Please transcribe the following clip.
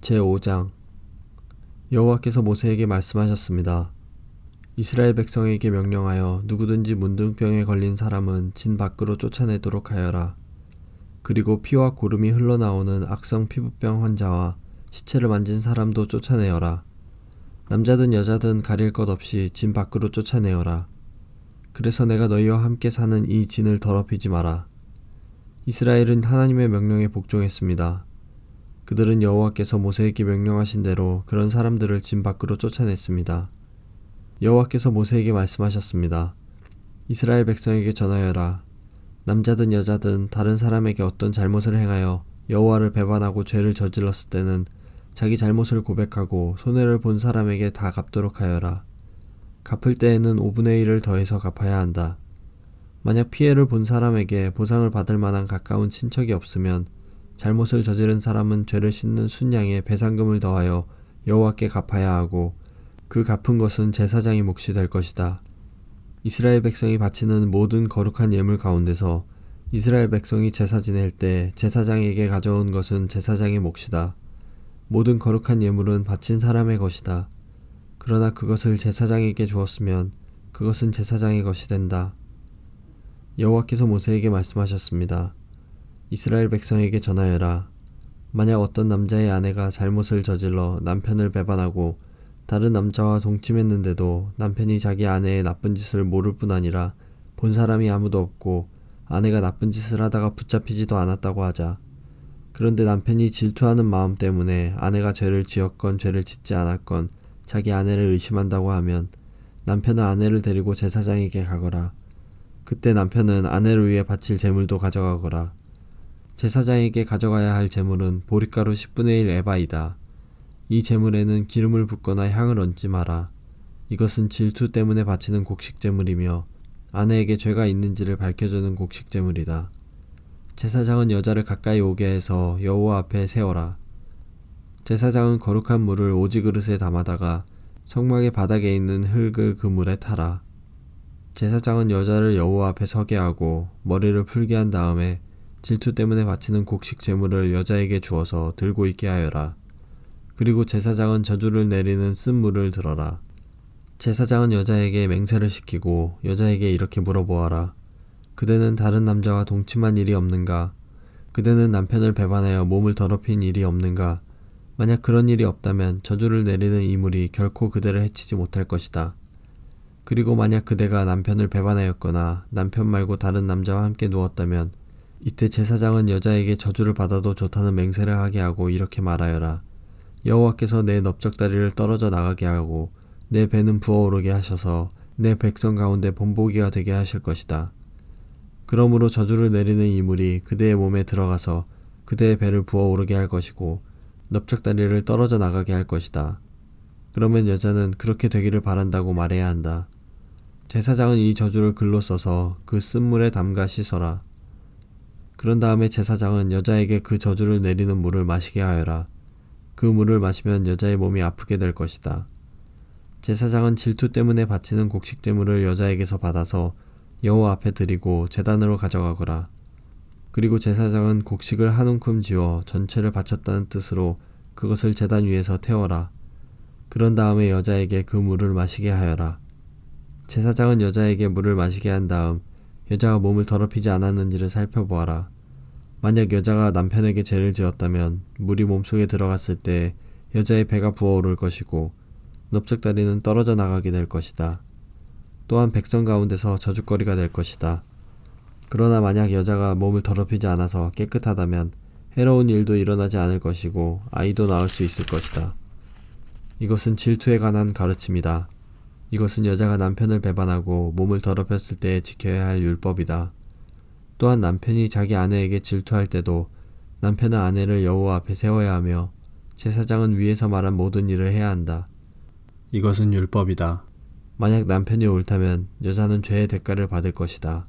제5장 여호와께서 모세에게 말씀하셨습니다. 이스라엘 백성에게 명령하여 누구든지 문둥병에 걸린 사람은 진 밖으로 쫓아내도록 하여라. 그리고 피와 고름이 흘러나오는 악성 피부병 환자와 시체를 만진 사람도 쫓아내어라. 남자든 여자든 가릴 것 없이 진 밖으로 쫓아내어라. 그래서 내가 너희와 함께 사는 이 진을 더럽히지 마라. 이스라엘은 하나님의 명령에 복종했습니다. 그들은 여호와께서 모세에게 명령하신 대로 그런 사람들을 진 밖으로 쫓아냈습니다. 여호와께서 모세에게 말씀하셨습니다. 이스라엘 백성에게 전하여라. 남자든 여자든 다른 사람에게 어떤 잘못을 행하여 여호와를 배반하고 죄를 저질렀을 때는 자기 잘못을 고백하고 손해를 본 사람에게 다 갚도록 하여라. 갚을 때에는 5분의 1을 더해서 갚아야 한다. 만약 피해를 본 사람에게 보상을 받을 만한 가까운 친척이 없으면 잘못을 저지른 사람은 죄를 씻는 순양에 배상금을 더하여 여호와께 갚아야 하고 그 갚은 것은 제사장의 몫이 될 것이다. 이스라엘 백성이 바치는 모든 거룩한 예물 가운데서 이스라엘 백성이 제사 지낼 때 제사장에게 가져온 것은 제사장의 몫이다. 모든 거룩한 예물은 바친 사람의 것이다. 그러나 그것을 제사장에게 주었으면 그것은 제사장의 것이 된다. 여호와께서 모세에게 말씀하셨습니다. 이스라엘 백성에게 전하여라. 만약 어떤 남자의 아내가 잘못을 저질러 남편을 배반하고 다른 남자와 동침했는데도 남편이 자기 아내의 나쁜 짓을 모를 뿐 아니라 본 사람이 아무도 없고 아내가 나쁜 짓을 하다가 붙잡히지도 않았다고 하자. 그런데 남편이 질투하는 마음 때문에 아내가 죄를 지었건 죄를 짓지 않았건 자기 아내를 의심한다고 하면 남편은 아내를 데리고 제사장에게 가거라. 그때 남편은 아내를 위해 바칠 제물도 가져가거라. 제사장에게 가져가야 할 제물은 보릿가루 10분의 1 에바이다. 이 제물에는 기름을 붓거나 향을 얹지 마라. 이것은 질투 때문에 바치는 곡식 제물이며 아내에게 죄가 있는지를 밝혀주는 곡식 제물이다. 제사장은 여자를 가까이 오게 해서 여호와 앞에 세워라. 제사장은 거룩한 물을 오지 그릇에 담아다가 성막의 바닥에 있는 흙을 그 물에 타라. 제사장은 여자를 여호와 앞에 서게 하고 머리를 풀게 한 다음에 질투 때문에 바치는 곡식 제물을 여자에게 주어서 들고 있게 하여라. 그리고 제사장은 저주를 내리는 쓴 물을 들어라. 제사장은 여자에게 맹세를 시키고 여자에게 이렇게 물어보아라. 그대는 다른 남자와 동침한 일이 없는가? 그대는 남편을 배반하여 몸을 더럽힌 일이 없는가? 만약 그런 일이 없다면 저주를 내리는 이 물이 결코 그대를 해치지 못할 것이다. 그리고 만약 그대가 남편을 배반하였거나 남편 말고 다른 남자와 함께 누웠다면 이때 제사장은 여자에게 저주를 받아도 좋다는 맹세를 하게 하고 이렇게 말하여라. 여호와께서 내 넓적다리를 떨어져 나가게 하고 내 배는 부어오르게 하셔서 내 백성 가운데 본보기가 되게 하실 것이다. 그러므로 저주를 내리는 이 물이 그대의 몸에 들어가서 그대의 배를 부어오르게 할 것이고 넓적다리를 떨어져 나가게 할 것이다. 그러면 여자는 그렇게 되기를 바란다고 말해야 한다. 제사장은 이 저주를 글로 써서 그 쓴 물에 담가 씻어라. 그런 다음에 제사장은 여자에게 그 저주를 내리는 물을 마시게 하여라. 그 물을 마시면 여자의 몸이 아프게 될 것이다. 제사장은 질투 때문에 바치는 곡식 제물을 여자에게서 받아서 여호와 앞에 드리고 제단으로 가져가거라. 그리고 제사장은 곡식을 한 움큼 지어 전체를 바쳤다는 뜻으로 그것을 제단 위에서 태워라. 그런 다음에 여자에게 그 물을 마시게 하여라. 제사장은 여자에게 물을 마시게 한 다음 여자가 몸을 더럽히지 않았는지를 살펴보아라. 만약 여자가 남편에게 죄를 지었다면 물이 몸속에 들어갔을 때 여자의 배가 부어오를 것이고 넓적다리는 떨어져 나가게 될 것이다. 또한 백성 가운데서 저주거리가 될 것이다. 그러나 만약 여자가 몸을 더럽히지 않아서 깨끗하다면 해로운 일도 일어나지 않을 것이고 아이도 낳을 수 있을 것이다. 이것은 질투에 관한 가르침이다. 이것은 여자가 남편을 배반하고 몸을 더럽혔을 때 지켜야 할 율법이다. 또한 남편이 자기 아내에게 질투할 때도 남편은 아내를 여호와 앞에 세워야 하며 제사장은 위에서 말한 모든 일을 해야 한다. 이것은 율법이다. 만약 남편이 옳다면 여자는 죄의 대가를 받을 것이다.